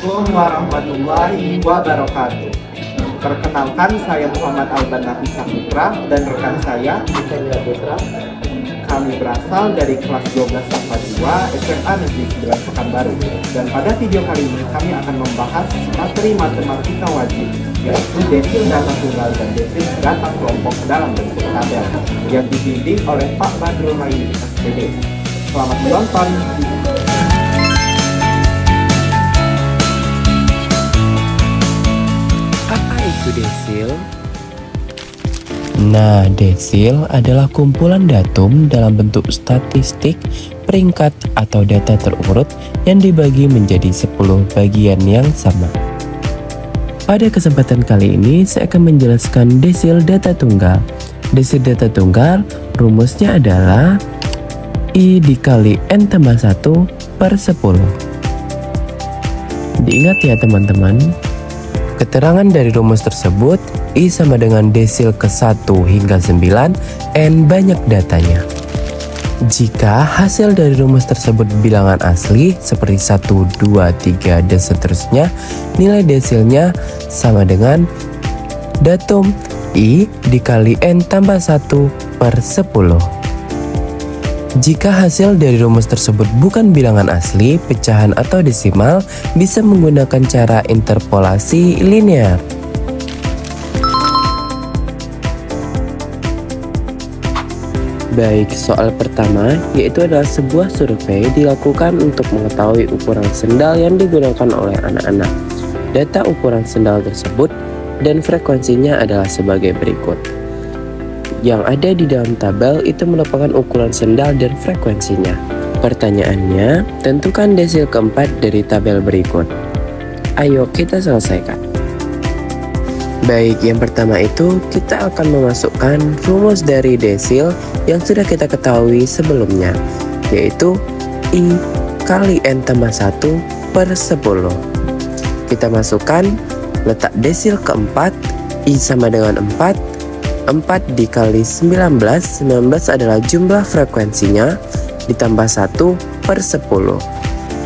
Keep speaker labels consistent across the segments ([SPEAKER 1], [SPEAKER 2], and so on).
[SPEAKER 1] Assalamualaikum warahmatullahi wabarakatuh. Perkenalkan, saya Muhammad Alban Nafis Saputra dan rekan saya Yusenia Putra. Kami berasal dari kelas 12 Sapa 2 SMA Negeri 9 Pekanbaru. Dan pada video kali ini kami akan membahas materi matematika wajib, yaitu desil data tunggal dan desil data kelompok dalam bentuk tabel yang dibimbing oleh Pak Badrul Maidi SPD. Selamat menonton.
[SPEAKER 2] Apa itu desil? Nah, desil adalah kumpulan datum dalam bentuk statistik, peringkat, atau data terurut yang dibagi menjadi 10 bagian yang sama. Pada kesempatan kali ini, saya akan menjelaskan desil data tunggal. Desil data tunggal, rumusnya adalah I dikali N tambah 1 per 10. Diingat ya teman-teman. Keterangan dari rumus tersebut, I sama dengan desil ke 1 hingga 9, N banyak datanya. Jika hasil dari rumus tersebut bilangan asli seperti 1, 2, 3, dan seterusnya, nilai desilnya sama dengan datum I dikali N tambah 1 per 10. Jika hasil dari rumus tersebut bukan bilangan asli, pecahan atau desimal, bisa menggunakan cara interpolasi linear. Baik, soal pertama yaitu adalah sebuah survei dilakukan untuk mengetahui ukuran sendal yang digunakan oleh anak-anak. Data ukuran sendal tersebut dan frekuensinya adalah sebagai berikut. Yang ada di dalam tabel itu merupakan ukuran sendal dan frekuensinya. Pertanyaannya, tentukan desil keempat dari tabel berikut. Ayo kita selesaikan. Baik, yang pertama itu kita akan memasukkan rumus dari desil yang sudah kita ketahui sebelumnya, yaitu I kali N tambah 1 per 10. Kita masukkan letak desil keempat, I sama dengan 4. 4 dikali 19, 19 adalah jumlah frekuensinya, ditambah 1 per 10.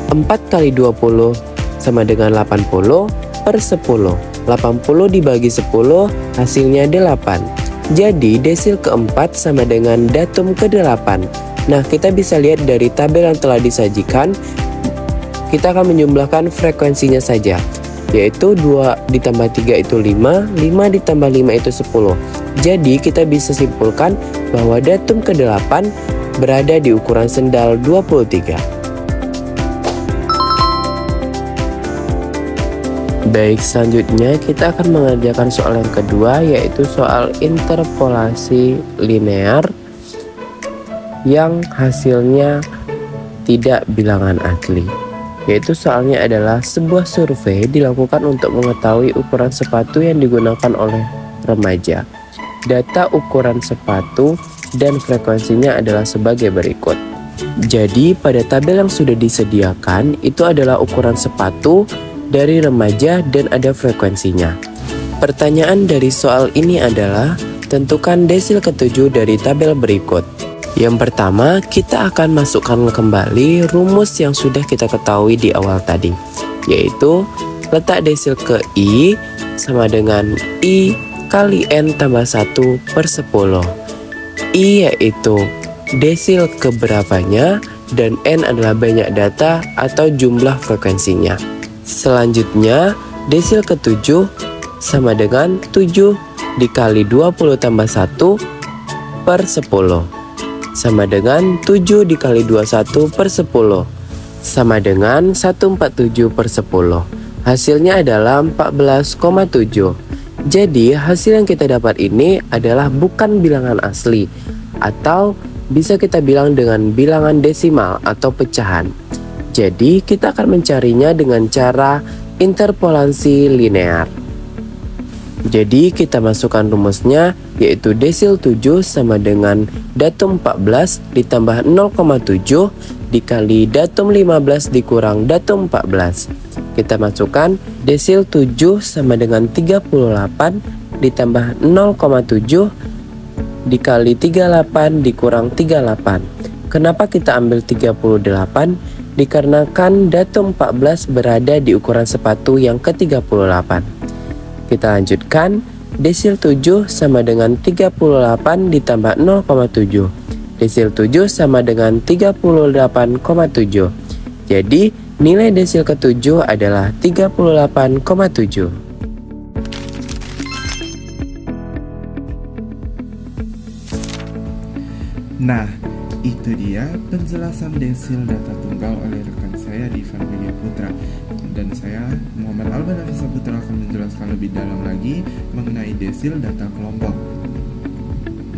[SPEAKER 2] 4 kali 20 sama dengan 80 per 10. 80 dibagi 10 hasilnya 8. Jadi desil keempat sama dengan datum ke-8. Nah, kita bisa lihat dari tabel yang telah disajikan, kita akan menjumlahkan frekuensinya saja, yaitu 2 ditambah 3 itu 5, 5 ditambah 5 itu 10. Jadi kita bisa simpulkan bahwa datum ke-8 berada di ukuran sendal 23. Baik, selanjutnya kita akan mengerjakan soal yang kedua, yaitu soal interpolasi linear yang hasilnya tidak bilangan asli. Yaitu soalnya adalah sebuah survei dilakukan untuk mengetahui ukuran sepatu yang digunakan oleh remaja. Data ukuran sepatu dan frekuensinya adalah sebagai berikut. Jadi pada tabel yang sudah disediakan itu adalah ukuran sepatu dari remaja dan ada frekuensinya. Pertanyaan dari soal ini adalah tentukan desil ke-7 dari tabel berikut. Yang pertama, kita akan masukkan kembali rumus yang sudah kita ketahui di awal tadi, yaitu letak desil ke I sama dengan I kali N tambah 1 per 10. I yaitu desil keberapanya dan N adalah banyak data atau jumlah frekuensinya. Selanjutnya, desil ke-7 sama dengan 7 dikali 20 tambah 1 per 10. Sama dengan 7 dikali 21 per 10. Sama dengan 147 per 10. Hasilnya adalah 14,7. Jadi hasil yang kita dapat ini adalah bukan bilangan asli, atau bisa kita bilang dengan bilangan desimal atau pecahan. Jadi kita akan mencarinya dengan cara interpolasi linear. Jadi kita masukkan rumusnya, yaitu desil 7 sama dengan datum 14 ditambah 0,7 dikali datum 15 dikurang datum 14. Kita masukkan desil 7 sama dengan 38 ditambah 0,7 dikali 38 dikurang 38. Kenapa kita ambil 38? dikarenakan datum 14 berada di ukuran sepatu yang ke-38. Kita lanjutkan, desil 7 sama dengan 38 ditambah 0,7. Desil 7 sama dengan 38,7. Jadi, nilai desil ke-7 adalah 38,7.
[SPEAKER 1] Nah, itu dia penjelasan desil data tunggal oleh rekan saya Divan Widya Putra. Dan saya, Muhammad Alban Nafisa Putra, akan menjelaskan lebih dalam lagi mengenai desil data kelompok.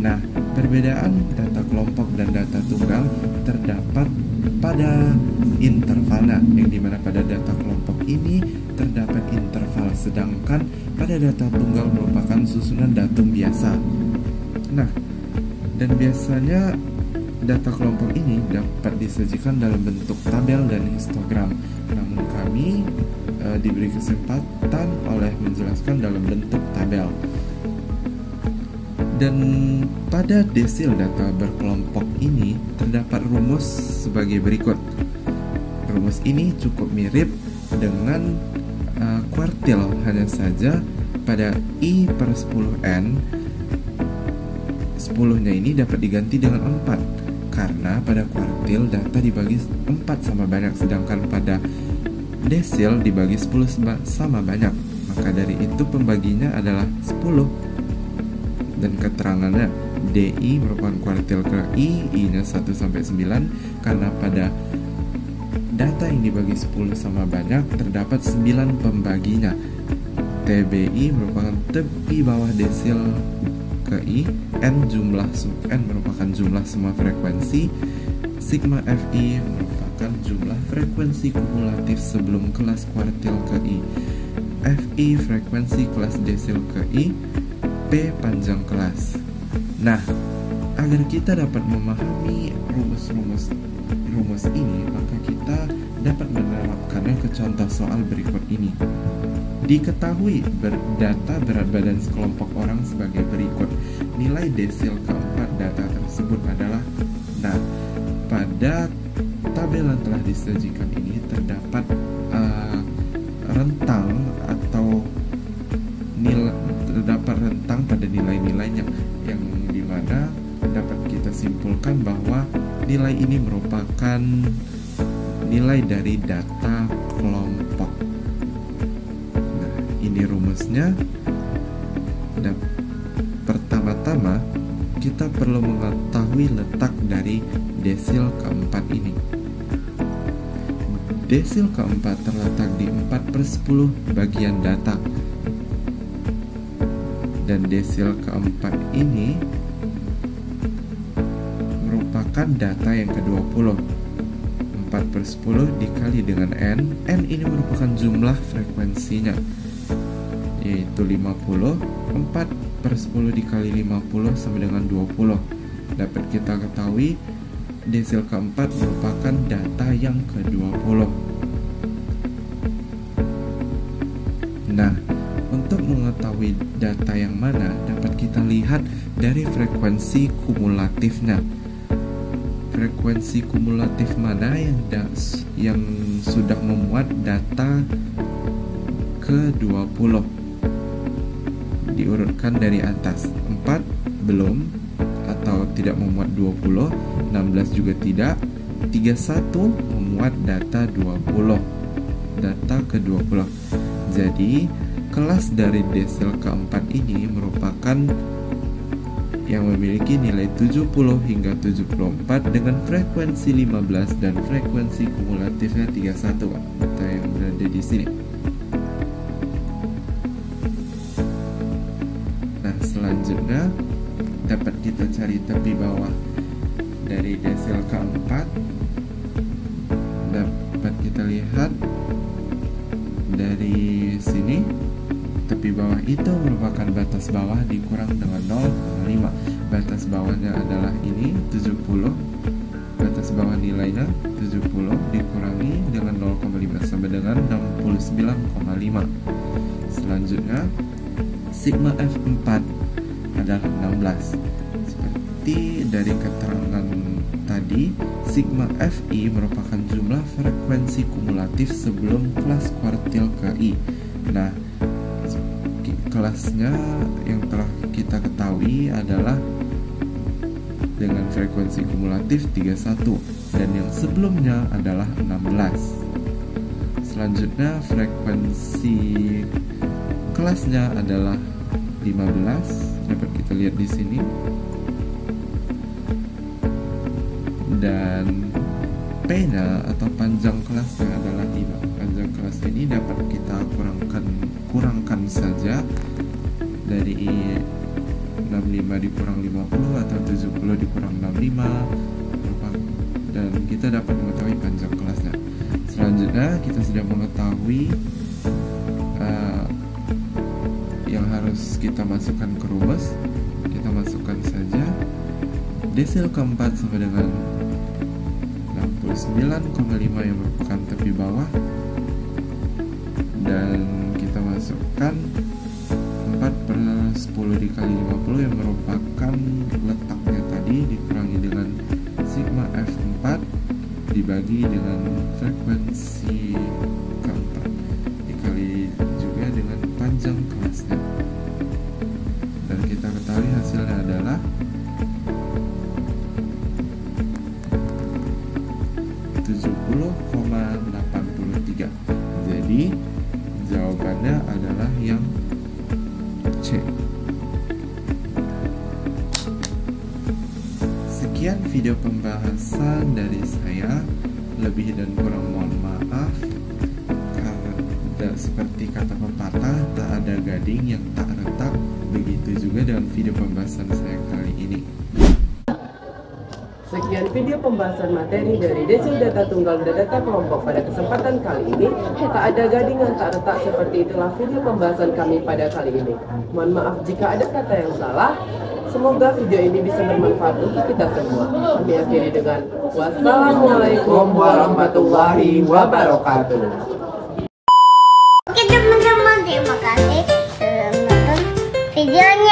[SPEAKER 1] Nah, perbedaan data kelompok dan data tunggal terdapat pada intervalnya, yang dimana pada data kelompok ini terdapat interval, sedangkan pada data tunggal merupakan susunan datum biasa. Nah, dan biasanya data kelompok ini dapat disajikan dalam bentuk tabel dan histogram. Namun kami diberi kesempatan oleh menjelaskan dalam bentuk tabel. Dan pada desil data berkelompok ini terdapat rumus sebagai berikut. Rumus ini cukup mirip dengan kuartil, hanya saja pada I per 10N 10-nya ini dapat diganti dengan 4, karena pada kuartil data dibagi 4 sama banyak, sedangkan pada desil dibagi 10 sama banyak. Maka dari itu pembaginya adalah 10. Dan keterangannya, DI merupakan kuartil ke I-nya 1 sampai 9, karena pada data yang dibagi 10 sama banyak terdapat 9 pembaginya. TBI merupakan tepi bawah desil ke I, N jumlah sub N merupakan jumlah semua frekuensi, sigma FI merupakan jumlah frekuensi kumulatif sebelum kelas kuartil ke I, FI frekuensi kelas desil ke I, P panjang kelas. Nah, agar kita dapat memahami rumus ini, maka kita dapat menerapkannya ke contoh soal berikut ini. Diketahui data berat badan sekelompok orang sebagai berikut. Nilai desil keempat data tersebut adalah, nah, pada tabel yang telah disajikan ini terdapat rentang atau terdapat rentang pada nilai-nilainya, yang dimana dapat kita simpulkan bahwa nilai ini merupakan nilai dari data kelompok. Ini rumusnya. Dan pertama-tama kita perlu mengetahui letak dari desil keempat ini. Desil keempat terletak di 4/10 bagian data. Dan desil keempat ini merupakan data yang ke-20. 4/10 dikali dengan N. N ini merupakan jumlah frekuensinya, yaitu 50. 4/10 dikali 50 sama dengan 20. Dapat kita ketahui desil keempat merupakan data yang ke-20. Nah, untuk mengetahui data yang mana dapat kita lihat dari frekuensi kumulatifnya. Frekuensi kumulatif mana yang sudah memuat data ke-20? Diurutkan dari atas. 4 belum atau tidak memuat 20, 16 juga tidak, 31 memuat data 20, data ke-20. Jadi kelas dari desil keempat ini merupakan yang memiliki nilai 70 hingga 74 dengan frekuensi 15 dan frekuensi kumulatifnya 31, data yang berada di sini. Nah, selanjutnya dapat kita cari tepi bawah dari desil keempat. Dapat kita lihat dari sini, tepi bawah itu merupakan batas bawah dikurang dengan 0,5. Batas bawahnya adalah ini 70. Batas bawah nilainya 70 dikurangi dengan 0,5 sama dengan 69,5. Selanjutnya sigma F4 adalah 16. Seperti dari keterangan tadi Jadi, sigma Fi merupakan jumlah frekuensi kumulatif sebelum kelas kuartil KI. Nah, kelasnya yang telah kita ketahui adalah dengan frekuensi kumulatif 31 dan yang sebelumnya adalah 16. Selanjutnya frekuensi kelasnya adalah 15, dapat kita lihat di sini. Dan P-nya atau panjang kelasnya adalah 5. Panjang kelas ini dapat kita kurangkan saja dari 65 dikurang 50 atau 70 dikurang 65, dan kita dapat mengetahui panjang kelasnya. Selanjutnya kita sudah mengetahui yang harus kita masukkan ke rumus. Kita masukkan saja desil keempat sama dengan 69,5 yang merupakan tepi bawah, dan kita masukkan 4/10 dikali 50 yang merupakan letaknya tadi, dikurangi dengan sigma F4 dibagi dengan frekuensi keempat dikali juga dengan panjang kelasnya, dan kita ketahui hasilnya adalah 70,83. Jadi jawabannya adalah yang C. Sekian video pembahasan dari saya. Lebih dan kurang mohon maaf. Karena seperti kata pepatah, tak ada gading yang tak retak. Begitu juga dengan video pembahasan saya kali ini.
[SPEAKER 2] Sekian video pembahasan materi dari desil data tunggal dan data kelompok pada kesempatan kali ini. Tak ada gading yang tak retak, seperti itulah video pembahasan kami pada kali ini. Mohon maaf jika ada kata yang salah. Semoga video ini bisa bermanfaat untuk kita semua. Kami akhiri dengan wassalamualaikum warahmatullahi wabarakatuh.
[SPEAKER 3] Oke teman-teman, terima kasih sudah menonton video ini.